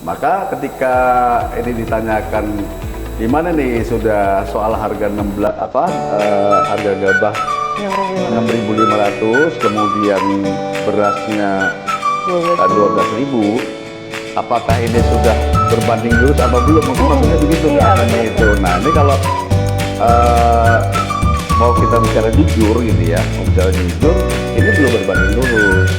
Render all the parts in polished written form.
Maka ketika ini ditanyakan di mana nih sudah soal harga 16 harga gabah 6.500, kemudian berasnya 12.000, apakah ini sudah berbanding lurus atau belum? Mungkin maksudnya begitu kan itu. Nah, ini kalau mau kita bicara jujur gitu ya, mau bicara jujur, ini belum berbanding lurus.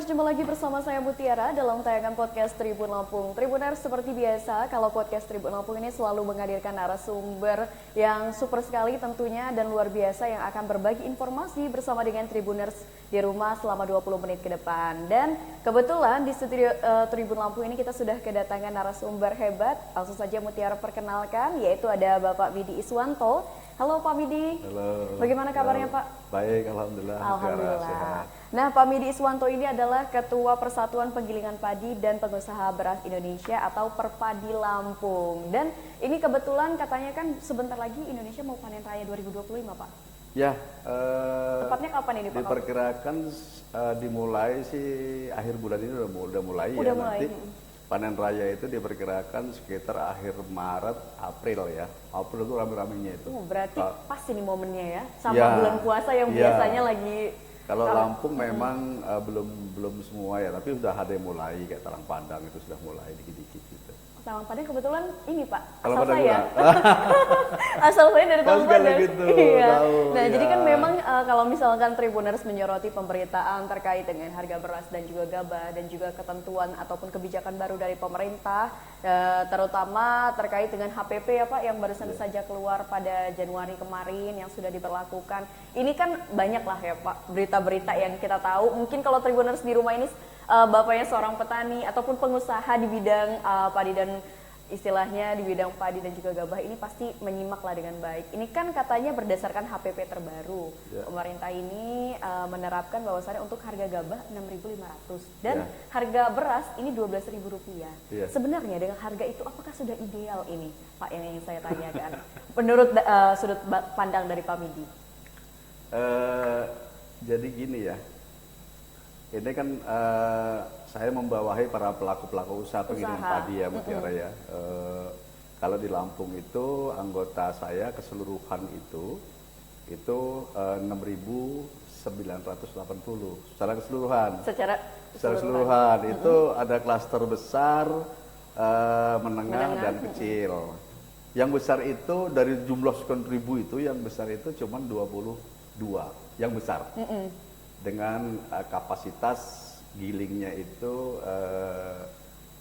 Jumpa lagi bersama saya Mutiara dalam tayangan podcast Tribun Lampung. Tribuners, seperti biasa, kalau podcast Tribun Lampung ini selalu menghadirkan narasumber yang super sekali tentunya dan luar biasa yang akan berbagi informasi bersama dengan Tribuners di rumah selama 20 menit ke depan. Dan kebetulan di studio Tribun Lampung ini kita sudah kedatangan narasumber hebat. Langsung saja Mutiara perkenalkan, yaitu ada Bapak Widi Iswanto. Halo Pak Widi. Halo. Bagaimana kabarnya Pak? Baik, alhamdulillah. Alhamdulillah. Nah, Pak Widi Iswanto ini adalah Ketua Persatuan Penggilingan Padi dan Pengusaha Beras Indonesia atau Perpadi Lampung. Dan ini kebetulan katanya kan sebentar lagi Indonesia mau panen raya 2025, Pak. Ya. Tepatnya kapan ini, Pak? Diperkirakan dimulai sih akhir bulan ini udah mulai Udah ya. mulai. Nanti panen raya itu diperkirakan sekitar akhir Maret, April ya. April itu rame-ramenya itu. Berarti pas ini momennya ya, sama Ya, bulan puasa yang biasanya lagi. Kalau Lampung memang belum semua ya, tapi sudah ada yang mulai, kayak Talang Pandang itu sudah mulai dikit-dikit gitu. Talang Padang kebetulan ini Pak, Talang asal Padang saya. Asal saya dari Talang Padang. Gitu, iya. tahu, Nah, ya. jadi kan memang kalau misalkan Tribuners menyoroti pemberitaan terkait dengan harga beras dan juga gabah dan juga ketentuan ataupun kebijakan baru dari pemerintah, terutama terkait dengan HPP ya Pak, yang barusan saja keluar pada Januari kemarin yang sudah diberlakukan. Ini kan banyak lah ya Pak berita-berita yang kita tahu. Mungkin kalau Tribuners di rumah ini bapaknya seorang petani ataupun pengusaha di bidang padi dan istilahnya di bidang padi dan juga gabah ini pasti menyimaklah dengan baik. Ini kan katanya berdasarkan HPP terbaru. Pemerintah ini menerapkan bahwasannya untuk harga gabah 6.500 dan harga beras ini Rp12.000. Sebenarnya dengan harga itu apakah sudah ideal ini, Pak, yang ingin saya tanyakan? Menurut sudut pandang dari Pak Widi. Jadi gini ya. Ini kan saya membawahi para pelaku-pelaku usaha penggilingan padi ya, Mutiara ya. Kalau di Lampung itu anggota saya keseluruhan itu 6.980 secara keseluruhan. Secara keseluruhan itu ada klaster besar, menengah dan kecil. Yang besar itu dari jumlah sekian ribu itu yang besar itu cuma 22 yang besar. Dengan kapasitas gilingnya itu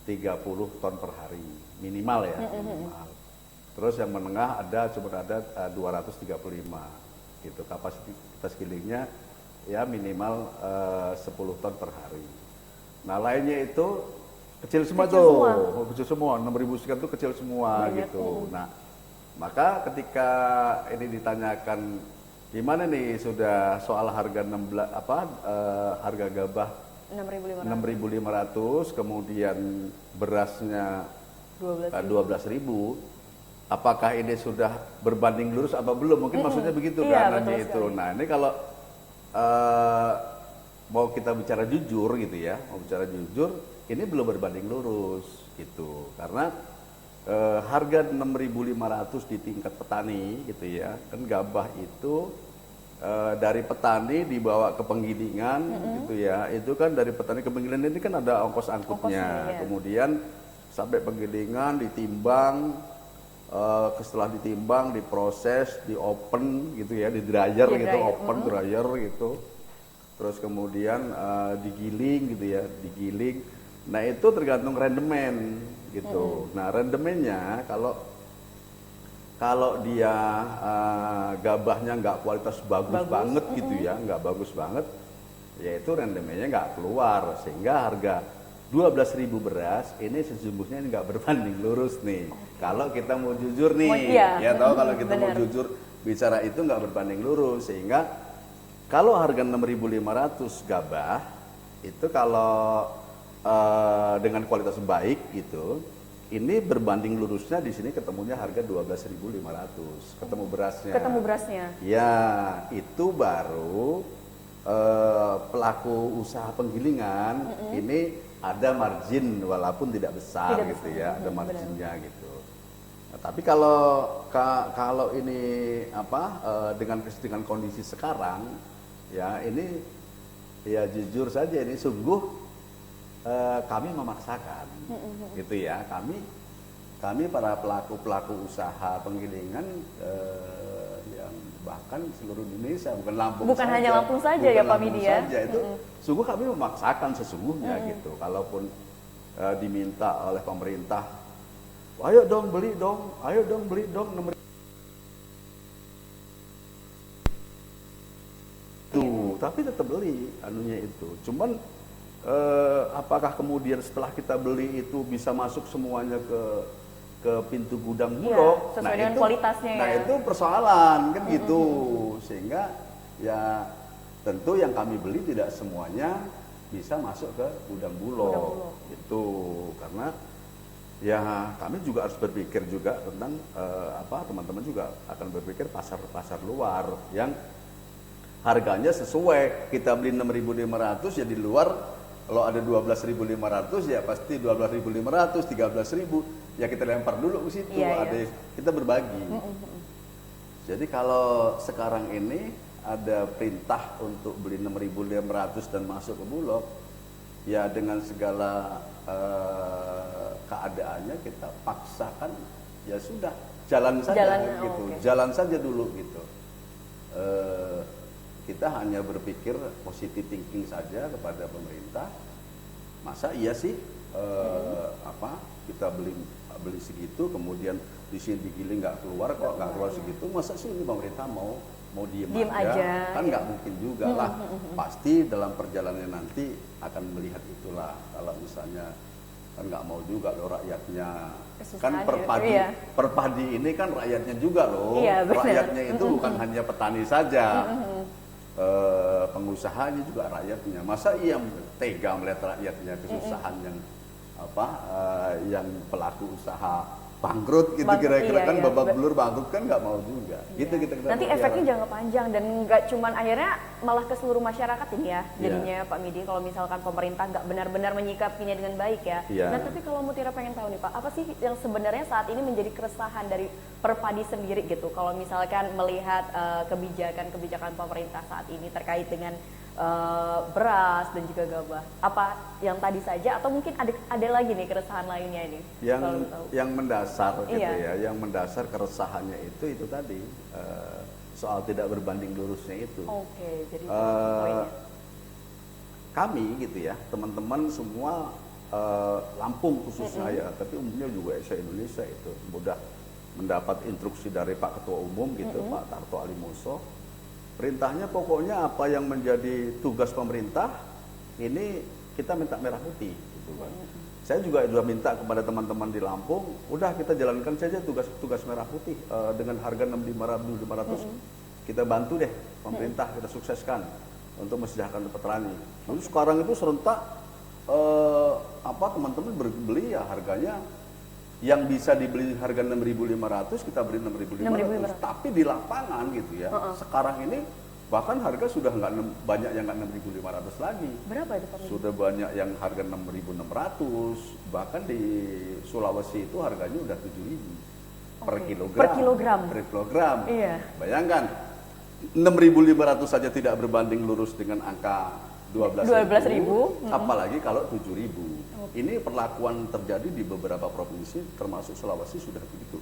30 ton per hari minimal ya, minimal. Terus yang menengah cuma ada 235 gitu, kapasitas gilingnya ya minimal 10 ton per hari. Nah lainnya itu kecil semua kecil semua 6.000 sekian itu kecil semua gitu. Nah maka ketika ini ditanyakan di mana nih sudah soal harga harga gabah 6.500, kemudian berasnya 12.000, apakah ini sudah berbanding lurus atau belum? Mungkin maksudnya begitu kan nanti itu. Nah ini kalau mau kita bicara jujur gitu ya, ini belum berbanding lurus gitu, karena harga 6.500 di tingkat petani gitu ya, kan gabah itu dari petani dibawa ke penggilingan gitu ya, itu kan dari petani ke penggilingan ini kan ada ongkos angkutnya, kemudian sampai penggilingan ditimbang, setelah ditimbang diproses, di open gitu ya, di dryer gitu, open dryer gitu, terus kemudian digiling gitu ya, digiling. Nah itu tergantung rendemen gitu. Nah rendemennya kalau dia gabahnya nggak kualitas bagus banget gitu ya, nggak bagus banget, ya itu rendemennya nggak keluar, sehingga harga 12.000 beras ini sesungguhnya nggak berbanding lurus nih. Kalau kita mau jujur nih, kalau kita mau jujur bicara itu nggak berbanding lurus, sehingga kalau harga 6.500 gabah itu kalau dengan kualitas baik gitu, ini berbanding lurusnya di sini ketemunya harga 12.500, ketemu berasnya. Ketemu berasnya. Ya, itu baru pelaku usaha penggilingan ini ada margin walaupun tidak besar gitu ya, ada marginnya gitu. Nah, tapi kalau ini dengan kondisi sekarang ya ini ya jujur saja ini sungguh kami memaksakan gitu ya, kami para pelaku usaha penggilingan yang bahkan seluruh Indonesia, bukan Lampung bukan saja, hanya Lampung saja ya Pak Midi ya, itu sungguh kami memaksakan sesungguhnya gitu. Kalaupun diminta oleh pemerintah, ayo dong beli dong 6.000 tuh, tapi tetap beli anunya itu. Cuman apakah kemudian setelah kita beli itu bisa masuk semuanya ke pintu gudang Bulog? Sesuai dengan kualitasnya nah itu persoalan kan gitu. Sehingga ya tentu yang kami beli tidak semuanya bisa masuk ke gudang Bulog gitu. Karena ya kami juga harus berpikir juga tentang teman-teman juga akan berpikir pasar luar yang harganya sesuai. Kita beli 6.500 ya di luar kalau ada 12.500 ya pasti 12.500, 13.000 ya kita lempar dulu ke situ. Kita berbagi. Jadi kalau sekarang ini ada perintah untuk beli 6.500 dan masuk ke Bulog, ya dengan segala keadaannya kita paksakan, ya sudah jalan saja gitu, jalan saja dulu gitu. Kita hanya berpikir positive thinking saja kepada pemerintah. Masa iya sih kita beli segitu, kemudian di sini digiling nggak keluar segitu, masa sih ini pemerintah mau diem aja? Kan nggak mungkin juga lah. Pasti dalam perjalanan nanti akan melihat itulah. Kalau misalnya kan nggak mau juga loh rakyatnya, kan perpadi ini kan rakyatnya juga loh. Rakyatnya itu bukan hanya petani saja. Pengusahanya juga rakyatnya. Masa iya tega melihat rakyatnya kesusahan yang pelaku usaha bangkrut gitu, kira-kira kan babak belur bangkrut kan nggak mau juga. Gitu kita nanti efeknya jangka panjang dan nggak cuman akhirnya malah ke seluruh masyarakat ini ya jadinya Pak Midi, kalau misalkan pemerintah nggak benar-benar menyikapinya dengan baik ya. Nah tapi kalau Mutiara pengen tahu nih Pak, apa sih yang sebenarnya saat ini menjadi keresahan dari Perpadi sendiri gitu, kalau misalkan melihat kebijakan pemerintah saat ini terkait dengan beras dan juga gabah, apa yang tadi saja atau mungkin ada lagi nih keresahan lainnya ini? Yang mendasar gitu ya, yang mendasar keresahannya itu tadi soal tidak berbanding lurusnya itu. Jadi poinnya. Kami gitu ya, teman-teman semua Lampung khususnya ya, tapi umumnya juga se-Indonesia itu mudah mendapat instruksi dari Pak Ketua Umum gitu, Pak Tarto Alimoso. Perintahnya pokoknya apa yang menjadi tugas pemerintah ini kita minta merah putih gitu kan. Saya juga sudah minta kepada teman-teman di Lampung, udah kita jalankan saja tugas merah putih dengan harga 6.500 kita bantu deh pemerintah, kita sukseskan untuk mesejahterakan petani. Lalu sekarang itu serentak teman-teman beli ya harganya yang bisa dibeli harga 6.500 kita beli 6.500. Tapi di lapangan gitu ya, sekarang ini bahkan harga sudah nggak banyak yang nggak 6.500 lagi. Berapa itu Pak? Sudah banyak yang harga 6.600, bahkan di Sulawesi itu harganya udah 7.000 per kilogram. Per kilogram. Iya. Bayangkan 6.500 saja tidak berbanding lurus dengan angka 12.000, apalagi kalau 7.000. Ini perlakuan terjadi di beberapa provinsi, termasuk Sulawesi sudah begitu.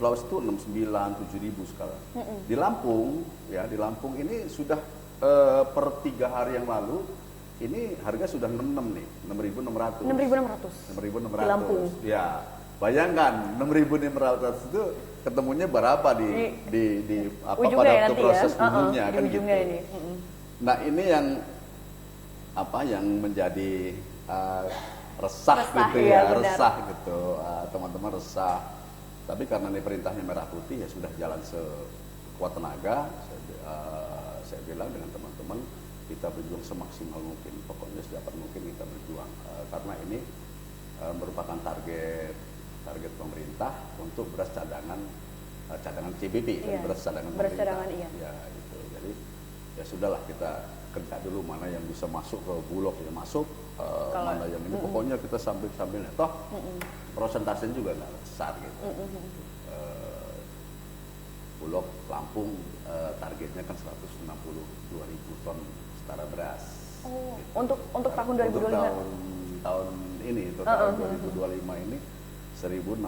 Sulawesi itu 69, 7.000 sekarang. Di Lampung ini sudah per 3 hari yang lalu, ini harga sudah 66 nih, 6.600. 6.600. Di Lampung. Ya, bayangkan 6.500 itu ketemunya berapa pada waktu proses dulunya kan gitu. Ini. Nah ini yang menjadi resah gitu ya, resah gitu, teman-teman resah. Tapi karena ini perintahnya merah putih ya sudah jalan sekuat tenaga. Saya bilang dengan teman-teman kita berjuang semaksimal mungkin, pokoknya sedapat mungkin kita berjuang karena ini merupakan target target pemerintah untuk beras cadangan CBP Iya, kan, beras cadangan beras pemerintah. cadangan, iya. Ya itu. Jadi ya sudahlah kita kerja dulu mana yang bisa masuk ke Bulog ya masuk, mana yang ini pokoknya kita sambil toh prosentasenya juga nggak besar gitu. Bulog Lampung targetnya kan 162.000 ton setara beras. Oh, Gitu. untuk tahun 2025. Untuk tahun ini, untuk tahun 2025 ini 162.000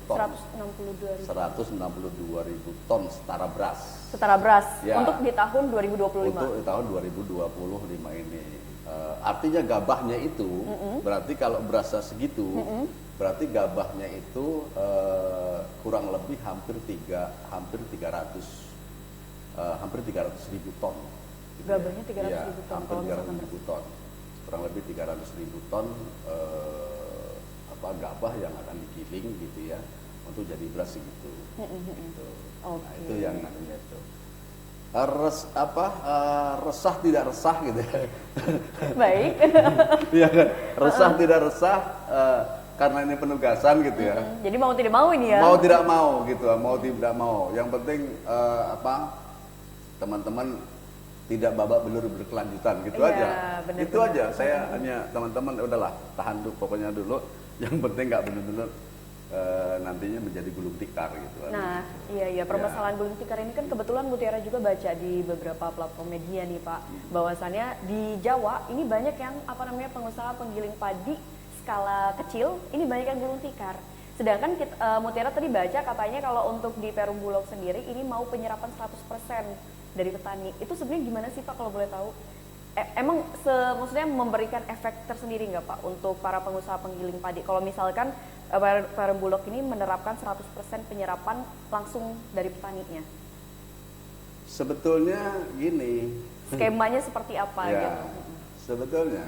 ton. 162.000 ton setara beras. Setara beras Ya. untuk di tahun 2025. Untuk di tahun 2025 ini. Artinya gabahnya itu berarti kalau berasnya segitu, berarti gabahnya itu kurang lebih hampir 300.000 ton. Gitu ya. Gabahnya 300.000 Iya, ton, hampir kalau misalkan 300.000 ton. Kurang lebih 300.000 ton gabah yang akan digiling gitu ya untuk jadi beras segitu. Gitu. Nah, Oke. itu yang namanya itu. Resah tidak resah gitu ya. Baik. Iya kan? Resah tidak resah karena ini penugasan gitu ya. Jadi mau tidak mau ini ya. Mau tidak mau gitu, mau tidak mau. Yang penting teman-teman tidak babak belur berkelanjutan gitu Iya, aja. benar, Itu benar. aja. Saya hanya teman-teman udahlah tahan dulu pokoknya dulu. Yang penting nggak benar-benar nantinya menjadi gulung tikar gitu. Nah, iya permasalahan gulung tikar ini kan kebetulan Mutiara juga baca di beberapa platform media nih Pak, bahwasannya di Jawa ini banyak yang pengusaha penggiling padi skala kecil, ini banyak yang gulung tikar. Sedangkan Mutiara tadi baca katanya kalau untuk di Perum Bulog sendiri ini mau penyerapan 100% dari petani. Itu sebenarnya gimana sih Pak kalau boleh tahu? Emang maksudnya memberikan efek tersendiri nggak Pak untuk para pengusaha penggiling padi? Kalau misalkan Perum Bulog ini menerapkan 100% penyerapan langsung dari petaninya. Sebetulnya gini. Skemanya seperti apa Ya, gitu? sebetulnya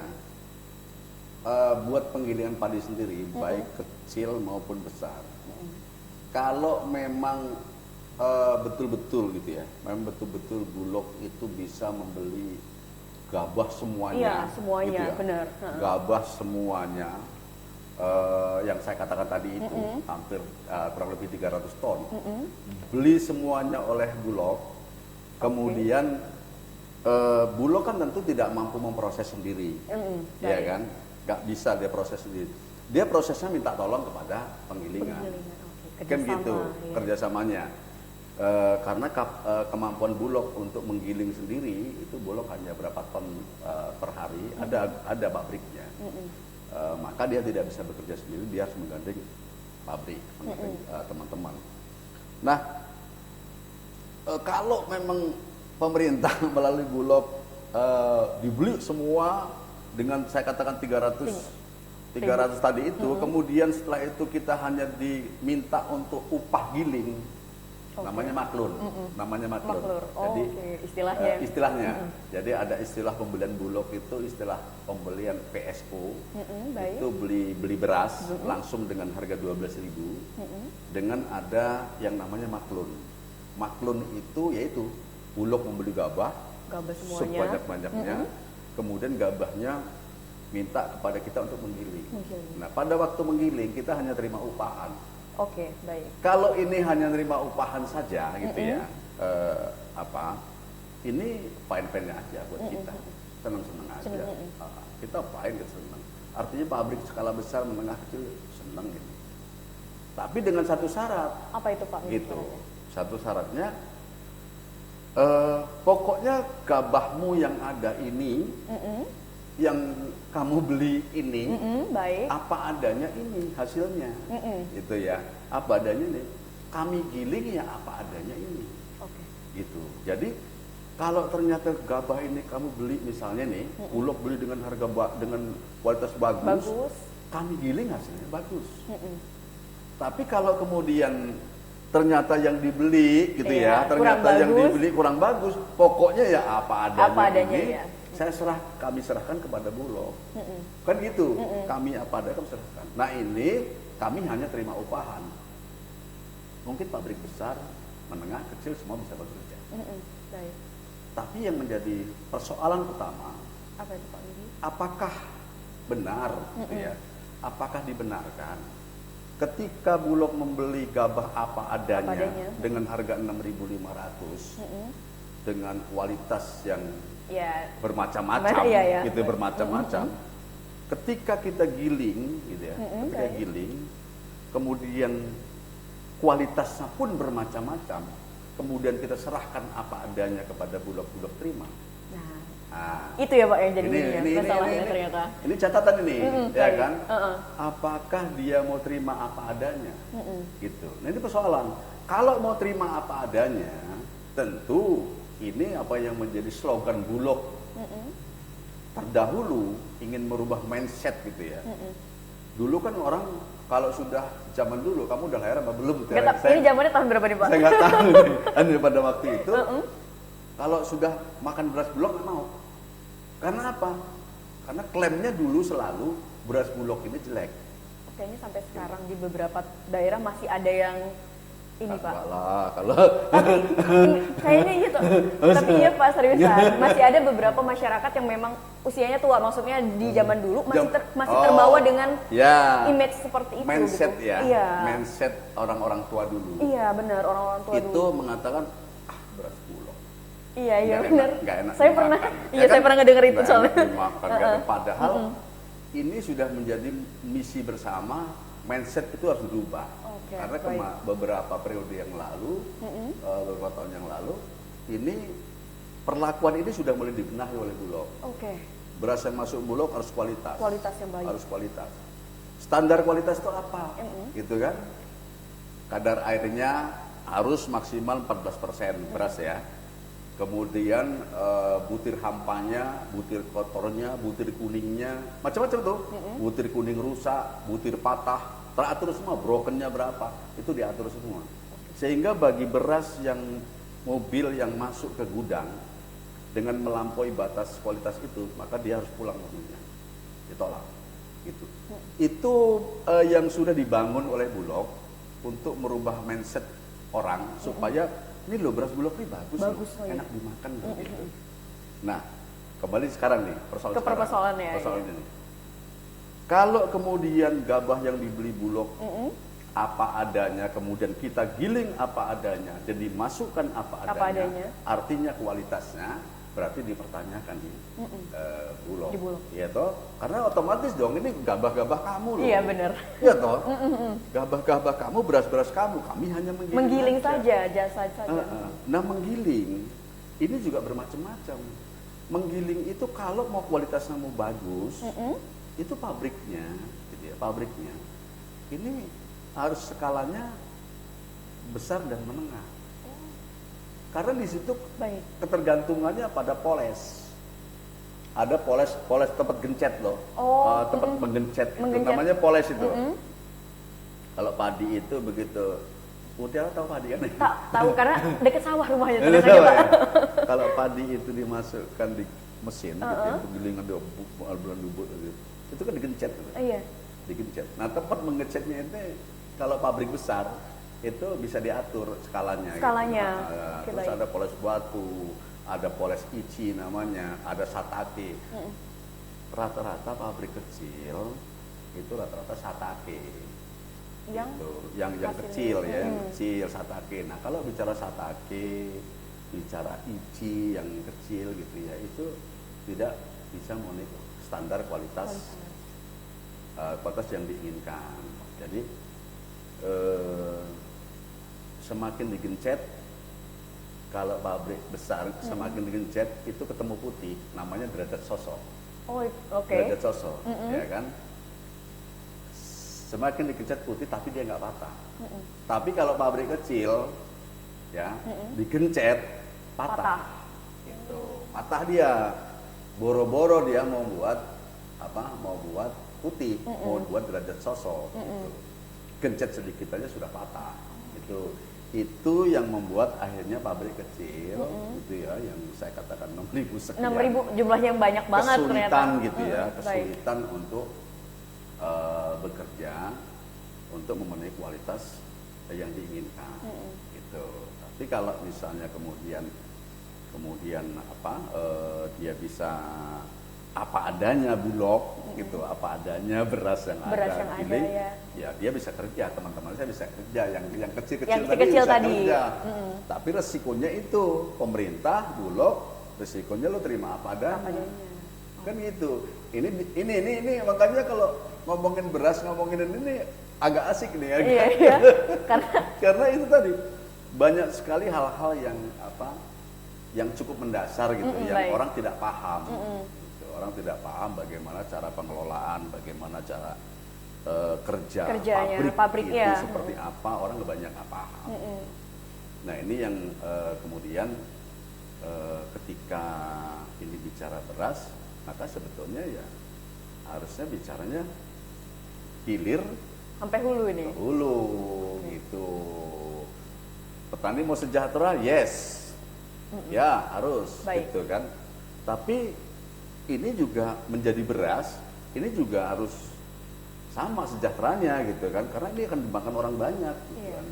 buat penggilingan padi sendiri baik kecil maupun besar. Kalau memang betul-betul gitu ya, memang betul-betul Bulog itu bisa membeli gabah semuanya. Iya, semuanya, gitu ya. benar. Gabah semuanya yang saya katakan tadi itu hampir kurang lebih 300 ton. Beli semuanya oleh Bulog. Kemudian Bulog kan tentu tidak mampu memproses sendiri. Ya baik. kan? Nggak bisa dia proses sendiri. Dia prosesnya minta tolong kepada penggilingan. Oke, Kan kerjasama, gitu iya. kerjasamanya. Karena kemampuan Bulog untuk menggiling sendiri itu Bulog hanya berapa ton per hari, ada pabriknya. Maka dia tidak bisa bekerja sendiri, dia harus menggandeng pabrik, menggandeng teman-teman. Nah, kalau memang pemerintah melalui Bulog dibeli semua dengan saya katakan 300 tadi itu, kemudian setelah itu kita hanya diminta untuk upah giling. Namanya maklun, namanya maklun. Maklur. Oh, Jadi oke. Istilahnya. istilahnya. Jadi ada istilah pembelian Bulog itu istilah pembelian PSO. Baik. Itu beli beras langsung dengan harga 12.000. Dengan ada yang namanya maklun. Maklun itu yaitu Bulog membeli gabah semuanya. sebanyak-banyaknya. Kemudian gabahnya minta kepada kita untuk menggiling. Nah, pada waktu menggiling kita hanya terima upahan. Oke, baik. Kalau ini hanya nerima upahan saja gitu ya, ini fine-fine aja buat kita, senang-senang aja. Kita fine, kita senang. Artinya pabrik skala besar, menengah, kecil senang gitu. Tapi dengan satu syarat, Apa itu Pak? gitu. Satu syaratnya, pokoknya gabahmu yang ada ini, yang kamu beli ini, Baik. apa adanya ini hasilnya, gitu ya. Apa adanya ini, kami giling ya apa adanya ini, Oke. gitu. Jadi kalau ternyata gabah ini kamu beli misalnya nih, Bulog beli dengan harga dengan kualitas bagus, kami giling hasilnya bagus. Tapi kalau kemudian ternyata yang dibeli gitu Iya, ya, ternyata kurang yang bagus. dibeli kurang bagus, pokoknya ya apa adanya, ini, ya. kami serahkan kepada Bulog. Kan gitu, kami apa adanya kami serahkan. Nah ini kami hanya terima upahan. Mungkin pabrik besar, menengah, kecil semua bisa bekerja. Baik. Tapi yang menjadi persoalan utama Apa itu Pak Didi? Apakah benar gitu ya? Apakah dibenarkan ketika Bulog membeli gabah apa adanya, dengan harga 6.500 dengan kualitas yang Ya, bermacam-macam ya. gitu, bermacam-macam. Ketika kita giling gitu ya, ketika giling kemudian kualitasnya pun bermacam-macam, kemudian kita serahkan apa adanya kepada Bulog terima. Nah, itu ya Pak yang jadi masalahnya ternyata. Ini catatan ini, ya kan? Apakah dia mau terima apa adanya? Gitu. Nah ini persoalan. Kalau mau terima apa adanya, tentu ini apa yang menjadi slogan Bulog terdahulu, ingin merubah mindset gitu ya. Dulu kan orang kalau sudah zaman dulu, kamu udah lahir apa belum? Ini zamannya tahun berapa nih Pak? Saya nggak tahu nih. Pada waktu itu, kalau sudah makan beras Bulog nggak mau. Karena apa? Karena klaimnya dulu selalu beras Bulog ini jelek. Kayaknya sampai sekarang di beberapa daerah masih ada yang ini Pak. Enggak lah, kalau kayaknya gitu. Tapi iya Pak, seriusan. Masih ada beberapa masyarakat yang memang usianya tua. Maksudnya di zaman dulu masih terbawa dengan image seperti itu. Mindset gitu. ya. Iya. Mindset orang-orang tua dulu. Iya benar, orang-orang tua itu dulu. Itu mengatakan beras Bulog. Iya benar. Nggak enak saya pernah, iya saya pernah ngedenger itu soalnya. Padahal ini sudah menjadi misi bersama, mindset itu harus berubah. Karena beberapa periode yang lalu, beberapa tahun yang lalu, ini perlakuan ini sudah mulai dibenahi oleh Bulog. Beras yang masuk Bulog harus kualitas. Kualitas yang baik. Harus kualitas. Standar kualitas itu apa? Gitu kan? Kadar airnya harus maksimal 14% beras ya. Kemudian butir hampanya, butir kotornya, butir kuningnya, macam-macam tuh. Butir kuning rusak, butir patah, teratur semua, brokennya berapa, itu diatur semua. Sehingga bagi beras yang mobil yang masuk ke gudang dengan melampaui batas kualitas itu, maka dia harus pulang mobilnya, ditolak. Gitu. Itu yang sudah dibangun oleh Bulog untuk merubah mindset orang supaya ini loh beras Bulog ini bagus loh, enak dimakan gitu. Nah, kembali sekarang nih persoalannya. Ini. Kalau kemudian gabah yang dibeli Bulog apa adanya, kemudian kita giling apa adanya, dan dimasukkan apa adanya, artinya kualitasnya berarti dipertanyakan di Bulog. Iya toh? Karena otomatis dong ini gabah-gabah kamu loh. Iya benar. Iya toh? Gabah-gabah kamu, beras-beras kamu, kami hanya menggiling saja, jasa saja. Nah menggiling ini juga bermacam-macam. Menggiling itu kalau mau kualitasnya mau bagus, itu pabriknya, gitu ya, pabriknya ini harus skalanya besar dan menengah. Karena di situ ketergantungannya pada poles. Ada poles tempat gencet loh, tempat menggencet, itu namanya poles itu. Kalau padi itu begitu, Mutiara tahu padi kan? Tahu karena dekat sawah rumahnya. Kalau padi itu dimasukkan di mesin, gitu ya, penggilingan bulan bubut gitu. Itu kan digencet gitu. Digencet. Nah tempat mengecetnya itu kalau pabrik besar itu bisa diatur skalanya. Gitu. Nah, terus ada poles batu, ada poles ici namanya, ada satake. Rata-rata pabrik kecil itu rata-rata satake. Yang kecil ya, yang kecil satake. Nah kalau bicara satake, bicara ici yang kecil gitu ya, itu tidak bisa memenuhi standar kualitas yang diinginkan. Jadi semakin digencet, kalau pabrik besar semakin digencet itu ketemu putih, namanya derajat sosok. Derajat sosok, ya kan? Semakin digencet putih tapi dia nggak patah. Tapi kalau pabrik kecil, ya digencet patah. Gitu. Patah dia. Boro-boro dia mau buat apa? Mau buat putih, mau buat derajat sosok. Gitu. Gencet sedikit aja sudah patah. Itu yang membuat akhirnya pabrik kecil itu ya yang saya katakan 6.000 sekian. 6.000 jumlahnya yang banyak banget kesulitan ternyata. Gitu ya, kesulitan untuk bekerja untuk memenuhi kualitas yang diinginkan. Gitu. Tapi kalau misalnya kemudian apa dia bisa apa adanya Bulog gitu, apa adanya beras yang Beras ada. yang ada, Ini, ya. ya dia bisa kerja, teman-teman saya bisa kerja, yang kecil-kecil Yang tadi kecil-kecil bisa tadi. kerja. Tapi resikonya itu pemerintah, Bulog, resikonya lo terima apa adanya. Apa adanya. Kan gitu. Ini makanya kalau ngomongin beras, ngomongin ini agak asik nih ya. Iya, iya. Karena itu tadi banyak sekali hal-hal yang apa yang cukup mendasar gitu, yang baik. orang tidak paham. Gitu. Orang tidak paham bagaimana cara pengelolaan, bagaimana cara Kerjanya, pabrik itu pabriknya. seperti apa, orang banyak nggak paham. Nah ini yang kemudian ketika ini bicara beras, maka sebetulnya ya harusnya bicaranya hilir Sampai hulu ini. ke hulu gitu. Petani mau sejahtera, yes, ya harus, Baik. gitu kan. Tapi ini juga menjadi beras, ini juga harus sama sejahteranya gitu kan, karena ini akan dimakan orang banyak. Gitu Iya. kan.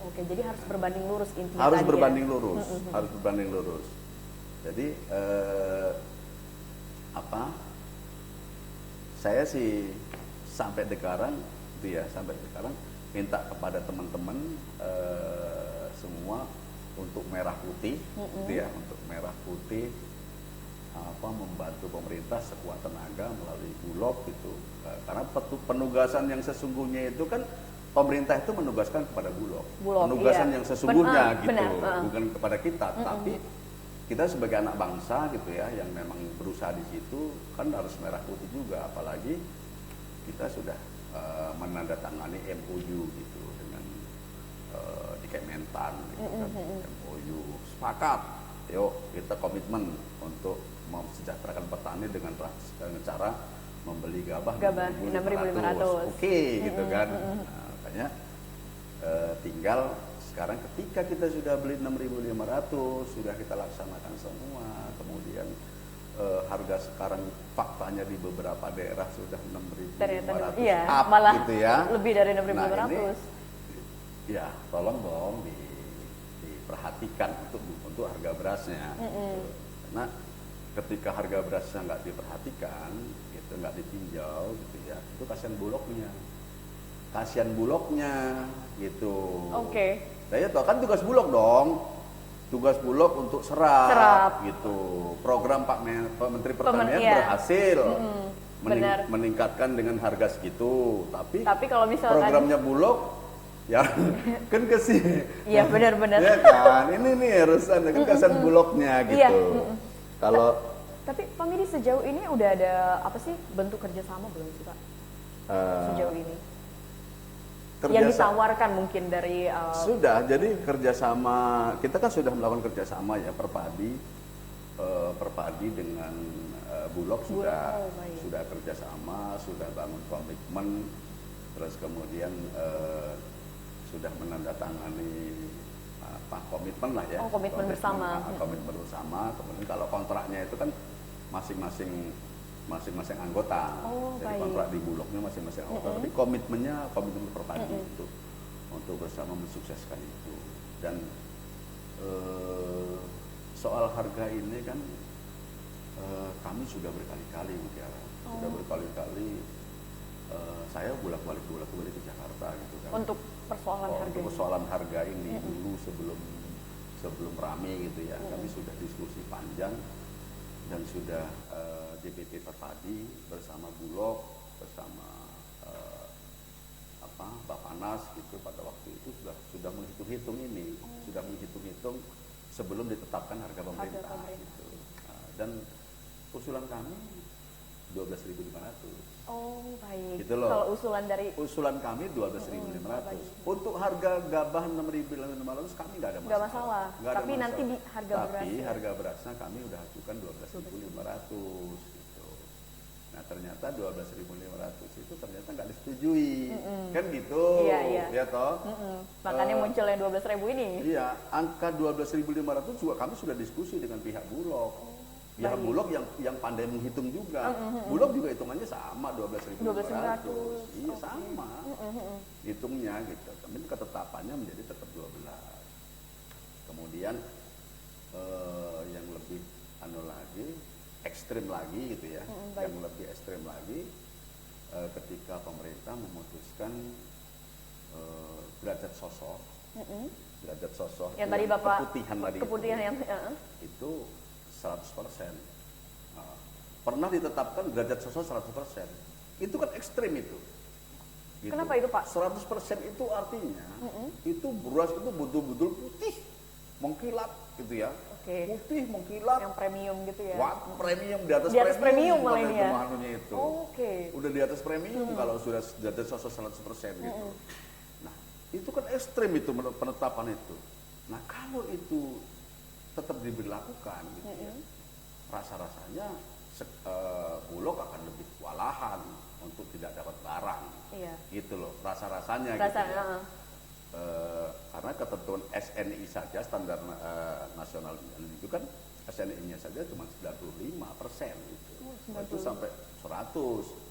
Oke, jadi harus berbanding lurus intinya Harus tadi ya. berbanding lurus, harus berbanding lurus. Jadi apa? Saya sih sampai sekarang, gitu ya, sampai sekarang minta kepada teman-teman semua untuk merah putih, gitu ya, untuk merah putih apa membantu pemerintah sekuat tenaga melalui Bulog gitu. Karena penugasan yang sesungguhnya itu kan pemerintah itu menugaskan kepada Bulog. Penugasan Iya. yang sesungguhnya gitu, benar. bukan kepada kita, tapi kita sebagai anak bangsa gitu ya, yang memang berusaha di situ kan harus merah putih juga, apalagi kita sudah menandatangani MOU gitu dengan di Kementan gitu kan, MOU sepakat, yuk kita komitmen untuk mesejahterakan petani dengan cara membeli gabah 6.500. Oke, gitu kan. Nah, makanya tinggal sekarang ketika kita sudah beli 6.500, sudah kita laksanakan semua, kemudian harga sekarang faktanya di beberapa daerah sudah 6.500 iya, up malah gitu ya. lebih dari Nah, 6.500. ini, ya tolong dong diperhatikan untuk harga berasnya. Gitu. Karena ketika harga berasnya nggak diperhatikan, gitu, nggak ditinjau, gitu ya, itu kasihan bulognya, gitu. Oke. Saya tahu kan tugas Bulog dong, tugas Bulog untuk serap. Gitu. Program Pak Menteri Pertanian iya. berhasil benar. meningkatkan dengan harga segitu, tapi kalau misalkan programnya Bulog ya kan kasih. Iya, benar-benar. Ya kan, ini nih harusan kan kasihan Bulognya gitu. Iya. Kalau Tapi Pak Midi sejauh ini udah ada apa sih bentuk kerjasama belum sih Pak? Sejauh ini yang ditawarkan mungkin dari sudah, jadi kerjasama kita kan sudah melakukan kerjasama ya perpadi dengan Bulog sudah kerjasama, sudah bangun komitmen, terus kemudian sudah menandatangani komitmen lah ya. Komitmen bersama. Komitmen bersama. Kemudian kalau kontraknya itu kan masing-masing anggota. Jadi baik. kontrak di Bulognya masing-masing anggota. Tapi komitmen perpadi untuk bersama mensukseskan itu. Dan soal harga ini kan kami sudah berkali-kali, Mutiara. Sudah berkali-kali saya bolak-balik ke Jakarta gitu kan. Untuk persoalan harga. Untuk persoalan harga ini dulu sebelum rame gitu ya. Kami sudah diskusi panjang dan sudah DPP Perpadi bersama Bulog, bersama Bappenas gitu pada waktu itu sudah menghitung-hitung ini, sudah menghitung-hitung sebelum ditetapkan harga pemerintah. Gitu. Dan usulan kami 12.500. Oh baik. Gitu loh. Kalau usulan kami 12.500. Untuk harga gabah 6.500 kami nggak ada masalah. Nggak masalah. Nggak ada Tapi masalah. nanti di harga beras. Tapi harga berasnya kami udah ajukan 12.500 gitu. Nah ternyata 12.500 itu ternyata nggak disetujui, kan gitu. Iya. Ya toh. Makanya munculnya 12.000 ini. Iya, angka 12.500 juga kami sudah diskusi dengan pihak Bulog. Pihak Bulog yang pandai menghitung juga. Bulog juga hitungannya sama 12.500. Iya sama. Hitungnya gitu. Tapi ketetapannya menjadi tetap 12. Kemudian yang lebih lagi ekstrim lagi gitu ya, baik. yang lebih ekstrim lagi ketika pemerintah memutuskan derajat sosok, derajat sosok Yang tadi Bapak keputihan tadi keputihan yang itu 100%. Nah, pernah ditetapkan derajat sosok 100%. Itu kan ekstrim itu. Gitu. Kenapa itu, Pak? 100% itu artinya itu beras itu betul-betul putih, mengkilat gitu ya. Oke. Putih mengkilat. yang premium gitu ya. Wah, premium di atas, Di atas premium malah bukan ini itu ya? manunya itu. Oke. Udah di atas premium kalau sudah derajat sosok 100% gitu. Nah, itu kan ekstrim itu penetapan itu. Nah, kalau itu tetap diberlakukan gitu ya, rasa-rasanya Bulog akan lebih kewalahan untuk tidak dapat barang. Iya. Gitu loh, rasa-rasanya Rasa, gitu ya. Karena ketentuan SNI saja, standar nasional itu kan SNI-nya saja cuma 95% gitu. Itu sampai 100.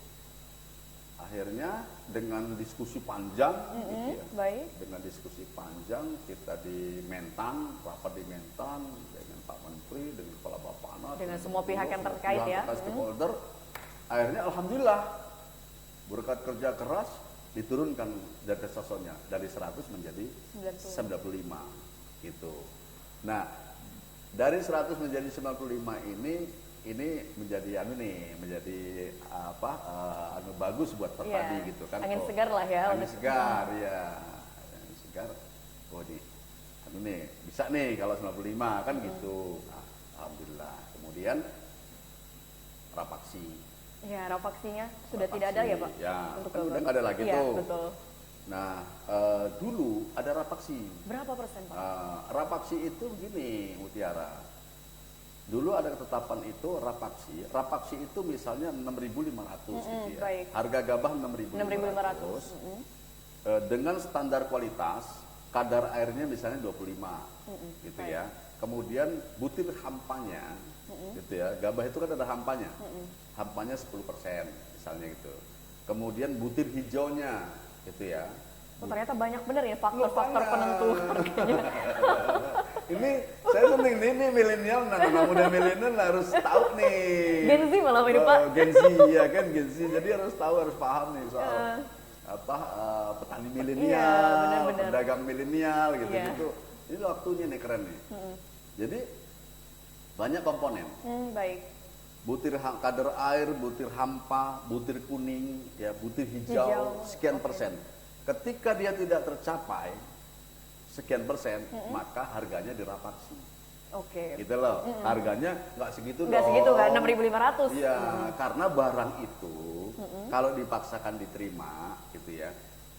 Akhirnya dengan diskusi panjang gitu ya. Baik. Dengan diskusi panjang kita di Mentan, rapat di Mentan dengan Pak Menteri, dengan Kepala Bappenas, Dengan semua pihak yang terkait ya. Stakeholder. Akhirnya alhamdulillah berkat kerja keras diturunkan derajat sosoknya dari 100 menjadi 95 gitu. Nah, dari 100 menjadi 95 ini menjadi menjadi apa bagus buat petani gitu kan. Angin segar lah ya. Angin segar ya. Angin segar. Oh bisa nih kalau 95 kan gitu. Nah, alhamdulillah. Kemudian rapaksi. Ya, rapaksinya sudah tidak ada ya, Pak? Ya, untuk kan udah nggak ada lagi iya, tuh. Betul. Nah, dulu ada rapaksi. Berapa persen, Pak? Rapaksi itu begini, Mutiara. Dulu ada ketetapan itu rapaksi. Rapaksi itu misalnya 6.500 gitu ya. Baik. Harga gabah 6.500. Dengan standar kualitas, kadar airnya misalnya 25 gitu ya. Kemudian butir hampanya gitu ya. Gabah itu kan ada hampanya. Hampanya 10% misalnya gitu. Kemudian butir hijaunya gitu ya. Oh, ternyata banyak benar ya faktor-faktor penentu harganya. Ini saya seneng nih, ini milenial, anak muda milenial harus tahu nih. Gen Z malah ini, Pak. Gen Z ya kan, Gen Z. Jadi harus tahu, harus paham nih soal petani milenial, pedagang milenial gitu-gitu. Ini waktunya nih keren nih. Jadi banyak komponen. Baik. Butir kadar air, butir hampa, butir kuning, ya butir hijau, sekian persen. Ketika dia tidak tercapai sekian persen, maka harganya dirapaksi. Oke. Gitu loh. Harganya nggak segitu nggak dong. segitu kan, 6.500. Iya, karena barang itu kalau dipaksakan diterima gitu ya,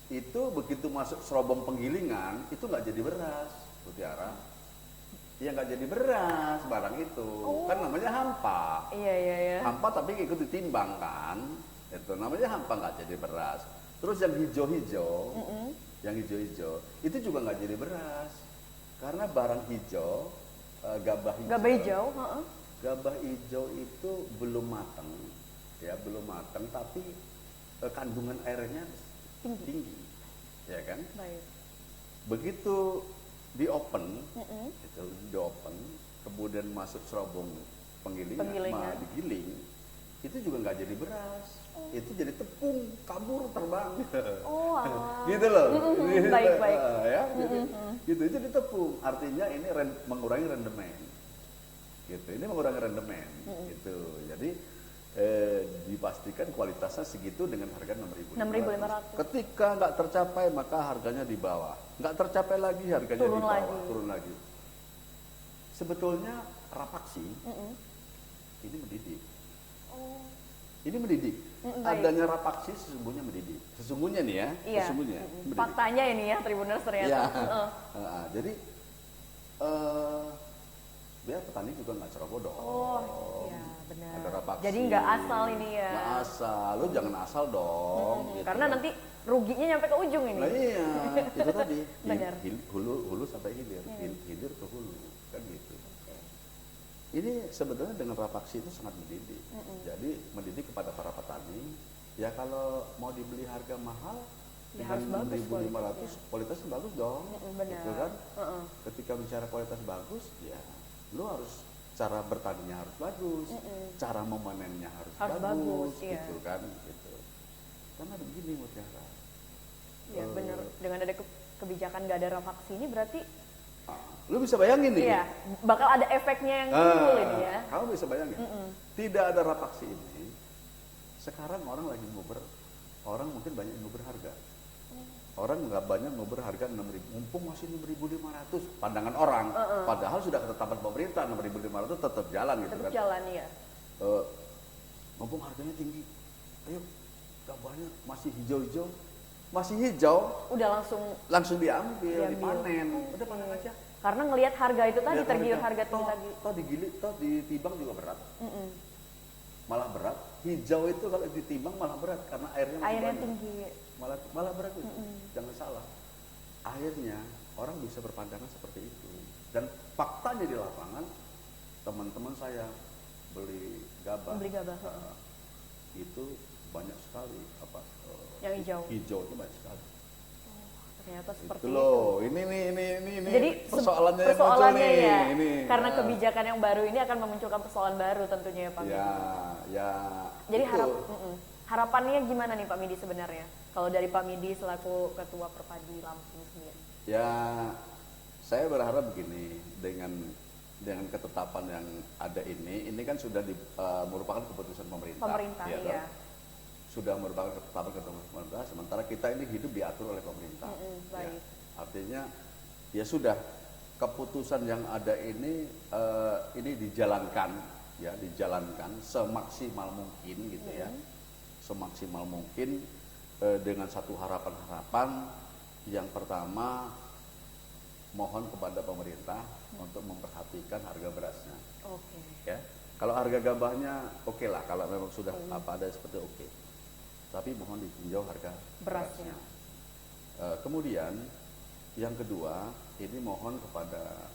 itu begitu masuk serobong penggilingan itu nggak jadi beras, Mutiara. Ya nggak jadi beras barang itu, kan namanya hampa. Iya. Hampa tapi ikut ditimbang kan, itu namanya hampa, nggak jadi beras. Terus yang hijau-hijau, itu juga nggak jadi beras, karena barang hijau, gabah hijau. Gabah hijau itu belum matang, ya belum matang, tapi kandungan airnya tinggi, ya kan? Baik. Begitu di open, kemudian masuk serobong penggilingan, digiling, itu juga nggak jadi beras, itu jadi tepung, kabur terbang. Gitu loh. Baik. Ya, gitu itu di tepung, artinya ini mengurangi rendemen. Gitu, ini mengurangi rendemen. Gitu, jadi dipastikan kualitasnya segitu dengan harga 6.500. Ketika nggak tercapai maka harganya di bawah. Nggak tercapai lagi harganya turun di bawah, lagi. Turun lagi. Sebetulnya rapaksi ini mendidik. Ini mendidik. Adanya rapaksi sesungguhnya mendidik. Sesungguhnya nih ya, iya. sesungguhnya. Faktanya ini ya, Tribuners ternyata. Jadi biar petani juga nggak ceroboh dong. Iya benar. Ada rapaksi. Jadi nggak asal ini ya. Nggak asal, lu jangan asal dong. Gitu. Karena nanti ruginya nyampe ke ujung ini. Nah iya, itu tadi. Benar. Hulu sampai hilir, hilir ke hulu, kan gitu. Ini sebetulnya dengan rapaksi itu sangat mendidik. Jadi mendidik kepada para petani. Ya kalau mau dibeli harga mahal, ya dengan harus bagus 6.500 kualitasnya bagus dong. Benar. Gitu kan? Ketika bicara kualitas bagus, ya lu harus cara bertaninya harus bagus, cara memanennya harus Harus bagus, bagus, iya. gitu kan, gitu. Karena begini Mutiara. Ya benar. Dengan ada kebijakan nggak ada rapaksi ini berarti Lu bisa bayangin nih. iya bakal ada efeknya yang timbul ini ya. Kamu bisa bayangin. Tidak ada rapaksi ini. Sekarang orang lagi ngober, orang mungkin banyak yang ngober harga. Orang nggak banyak ngober harga 6.000, mumpung masih 6.500 pandangan orang. Padahal sudah ketetapan pemerintah 6.500 tetap jalan gitu Tetap kan. jalan ya. Mumpung harganya tinggi, ayo gabahnya masih hijau-hijau, masih hijau, Udah langsung diambil, Diambil. dipanen, udah panen aja. karena ngelihat harga itu tadi Lihat tergiur harga tinggi toh, tadi. toh digilit, toh ditibang juga berat, malah berat. Hijau itu kalau ditimbang malah berat karena airnya masih Airnya banyak. tinggi. Malah berat itu. Jangan salah. Akhirnya orang bisa berpandangan seperti itu. Dan faktanya di lapangan, teman-teman saya beli gabah, Beli gabah. itu banyak sekali Yang hijau. hijaunya banyak sekali. Ternyata seperti Itu itu. loh, ini Jadi persoalannya yang muncul persoalannya nih. ya, Ini, karena ya. kebijakan yang baru ini akan memunculkan persoalan baru tentunya ya Pak Midi. Ya, Jadi itu. harapannya gimana nih Pak Midi sebenarnya? Kalau dari Pak Midi selaku Ketua Perpadi Lampung sendiri. Ya, saya berharap begini, dengan ketetapan yang ada ini kan sudah merupakan keputusan pemerintah. Pemerintah, ya, iya. kan? Sudah merupakan ketetapan pemerintah, sementara kita ini hidup diatur oleh pemerintah. Baik. Ya, artinya, ya sudah, keputusan yang ada ini dijalankan, ya, dijalankan semaksimal mungkin, gitu ya, semaksimal mungkin dengan satu harapan-harapan. Yang pertama, mohon kepada pemerintah untuk memperhatikan harga berasnya. Oke. Ya, kalau harga gabahnya oke lah, kalau memang sudah apa ada seperti oke. Tapi mohon ditinjau harga Berasnya. Kemudian yang kedua, ini mohon kepada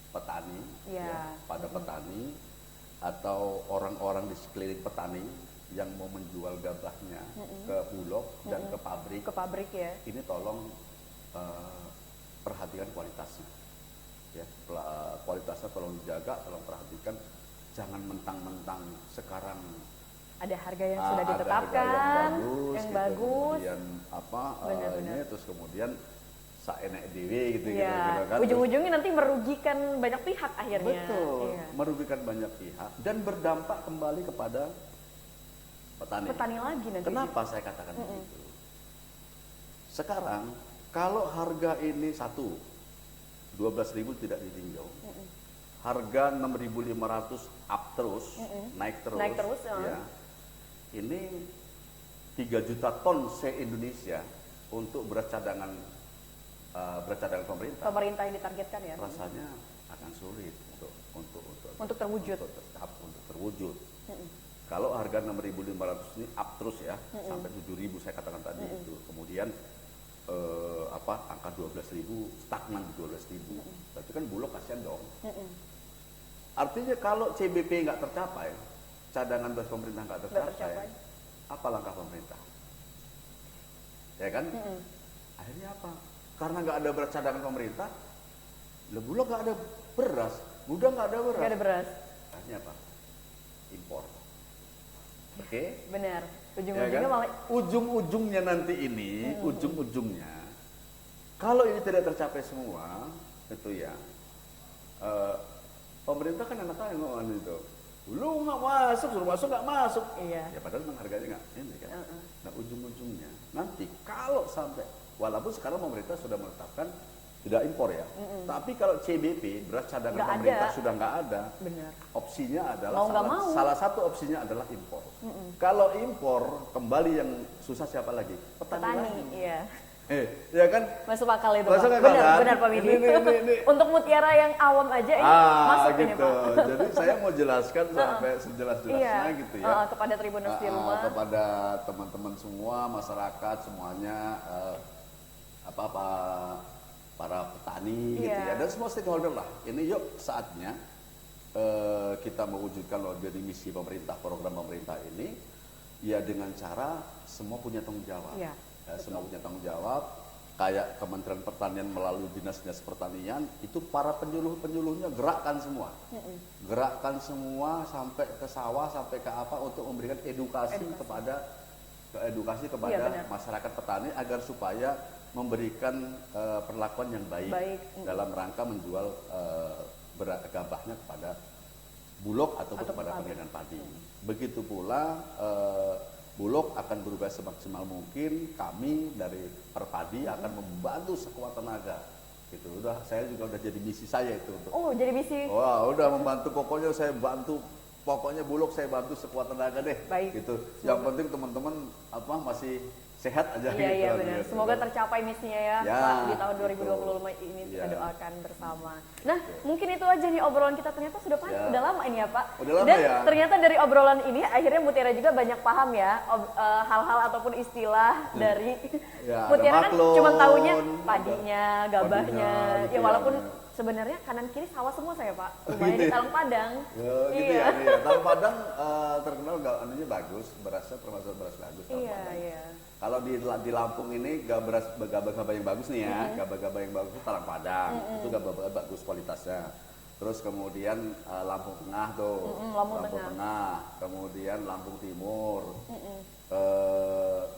petani, Ya. pada petani atau orang-orang di sekeliling petani yang mau menjual gabahnya ke bulog dan ke pabrik. Ke pabrik ya. Ini tolong perhatikan kualitasnya, ya, kualitasnya tolong dijaga, tolong perhatikan, jangan mentang-mentang sekarang Ada harga yang sudah ada ditetapkan, harga yang gitu, bagus. kemudian apa Benar-benar. ini terus kemudian saenek dewe gitu, Iya. gitu kan. Ujung-ujungnya nanti merugikan banyak pihak akhirnya. Betul, Iya. merugikan banyak pihak dan berdampak kembali kepada petani. Petani lagi nanti. Kenapa saya katakan begitu? Sekarang kalau harga ini 12.000 tidak ditinjau, harga 6.500 up terus, naik terus, Naik terus, ya. Ini 3 juta ton se-Indonesia untuk beras cadangan pemerintah. Pemerintah yang ditargetkan ya. Rasanya akan sulit Untuk terwujud. untuk terwujud. Kalau harga 6.500 ini up terus ya, sampai 7.000 saya katakan tadi itu. Kemudian angka 12.000 stagnan di 12.000. Berarti kan bulog kasihan dong. Artinya kalau CBP nggak tercapai, cadangan beras pemerintah nggak tercapai, apa langkah pemerintah? Ya kan? Akhirnya apa? Karena nggak ada beras cadangan pemerintah, bulog nggak ada beras, gudang nggak ada beras. Nggak ada beras. Akhirnya apa? Impor. Oke? Benar. Ya Ujung-ujungnya kan? malah Ujung-ujungnya nanti ini, ujung-ujungnya, kalau ini tidak tercapai semua, itu ya, pemerintah kan enak aja ngomong itu, lu nggak masuk, suruh masuk nggak masuk, Iya. ya padahal memang harganya nggak ini kan. Nah ujung-ujungnya nanti kalau sampai, walaupun sekarang pemerintah sudah menetapkan tidak impor ya, tapi kalau CBP beras cadangan Nggak pemerintah ada. sudah nggak ada, benar. opsinya adalah Mau nggak mau. salah satu opsinya adalah impor. Kalau impor kembali yang susah siapa lagi? Petani lagi. Iya. Ya kan? Masuk akal itu, Masuk Pak. akal, Benar, kan? benar Pak Midi. Ini. Untuk mutiara yang awam aja ini masuk ini, gitu. Pak. Jadi saya mau jelaskan sampai sejelas-jelasnya Iya. gitu ya. Kepada Tribuners di rumah. Kepada teman-teman semua, masyarakat semuanya, para petani gitu Iya. ya, dan semua stakeholder lah. Ini yuk saatnya kita mewujudkan loh jadi misi pemerintah, program pemerintah ini, ya dengan cara semua punya tanggung jawab. Iya, Ya, semua punya tanggung jawab, kayak Kementerian Pertanian melalui dinas-dinas pertanian, itu para penyuluh-penyuluhnya gerakkan semua. Gerakkan semua sampai ke sawah, sampai ke apa untuk memberikan edukasi kepada Iya, masyarakat petani agar supaya memberikan perlakuan yang baik, dalam rangka menjual gabahnya kepada Bulog ataupun kepada penggilingan padi. Begitu pula Bulog akan berupaya semaksimal mungkin, kami dari Perpadi akan membantu sekuat tenaga. Gitu. Saya juga udah jadi misi saya itu untuk. Oh, jadi misi. Wah, udah membantu, pokoknya saya bantu, pokoknya Bulog saya bantu sekuat tenaga deh. Baik. Gitu. Yang penting teman-teman masih sehat aja. Iya, gitu. iya benar. Semoga tercapai misinya ya, Ya, Pak, di tahun 2025 ini kita Ya. doakan bersama. Nah, mungkin itu aja nih obrolan kita, ternyata sudah panjang, Ya. udah lama ini ya Pak. Udah lama Dan ya. ternyata dari obrolan ini akhirnya Mutiara juga banyak paham ya hal-hal ataupun istilah dari Ya, ada Mutiara kan maklon, cuma taunya ada padinya, gabahnya. padinya, gitu Ya ya, walaupun benar. sebenarnya kanan kiri sawah semua saya Pak. Oh, Rumahnya gitu di ya? Talang Padang. Ya, gitu ya. Iya. Talang Padang terkenal anunya bagus, berasnya termasuk beras bagus. Talang Iya, Padang. iya. Kalau di Lampung ini gabah-gabah yang bagus nih ya, gabah-gabah yang bagus itu Talang Padang, itu gabah bagus kualitasnya. Terus kemudian Lampung Tengah tuh, Lampung Tengah, kemudian Lampung Timur,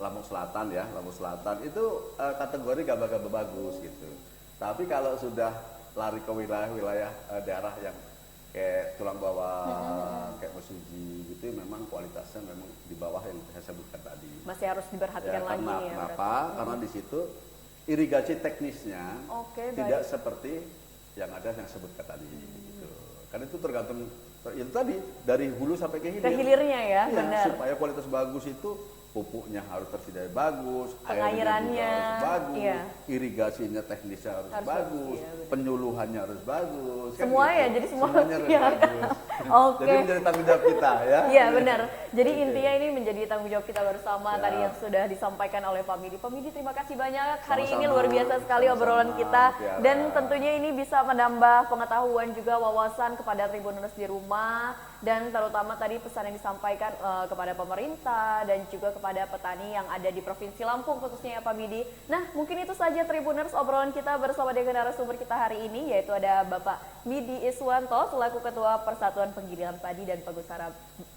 Lampung Selatan ya, Lampung Selatan itu kategori gabah-gabah bagus gitu. Tapi kalau sudah lari ke wilayah-wilayah daerah yang kayak tulang bawah, kayak Mesuji gitu, memang kualitasnya memang di bawah yang saya sebutkan tadi. Masih harus diperhatikan lagi Karena nih ya. kenapa? Karena di situ irigasi teknisnya Oke, tidak seperti yang ada yang sebutkan tadi. Gitu. Karena itu tergantung itu tadi dari hulu sampai ke hilir. Ke hilirnya ya, Iya, benar. supaya kualitas bagus itu pupuknya harus tersedia bagus, Pengairannya, airnya juga harus bagus, iya. irigasinya teknisnya harus Harus bagus, bagus, iya, benar. penyuluhannya harus bagus. kan Semua gitu. ya, jadi semua semuanya harus iya. bagus. Oke. Jadi menjadi tanggung jawab kita ya. Iya benar. Jadi intinya ini menjadi tanggung jawab kita bersama Ya. tadi yang sudah disampaikan oleh Pak Midi. Pak Midi terima kasih banyak. Hari ini Sama-sama. luar biasa sekali obrolan Sama-sama, kita Tiara. dan tentunya ini bisa menambah pengetahuan juga wawasan kepada Tribuners di rumah dan terutama tadi pesan yang disampaikan kepada pemerintah dan juga kepada petani yang ada di Provinsi Lampung khususnya ya Pak Midi. Nah mungkin itu saja Tribuners obrolan kita bersama dengan narasumber kita hari ini yaitu ada Bapak Midi Iswanto selaku Ketua Persatuan Penggilingan Padi dan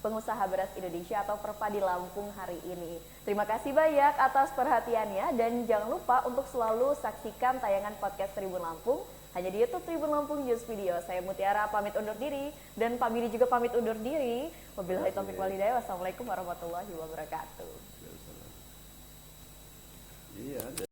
Pengusaha Beras Indonesia atau Perpadi Lampung hari ini. Terima kasih banyak atas perhatiannya dan jangan lupa untuk selalu saksikan tayangan podcast Tribun Lampung hanya di YouTube Tribun Lampung News Video. Saya Mutiara pamit undur diri dan Pak Midi juga pamit undur diri. Wabillahi taufiq wal hidayah. Wassalamualaikum warahmatullahi wabarakatuh. Iya.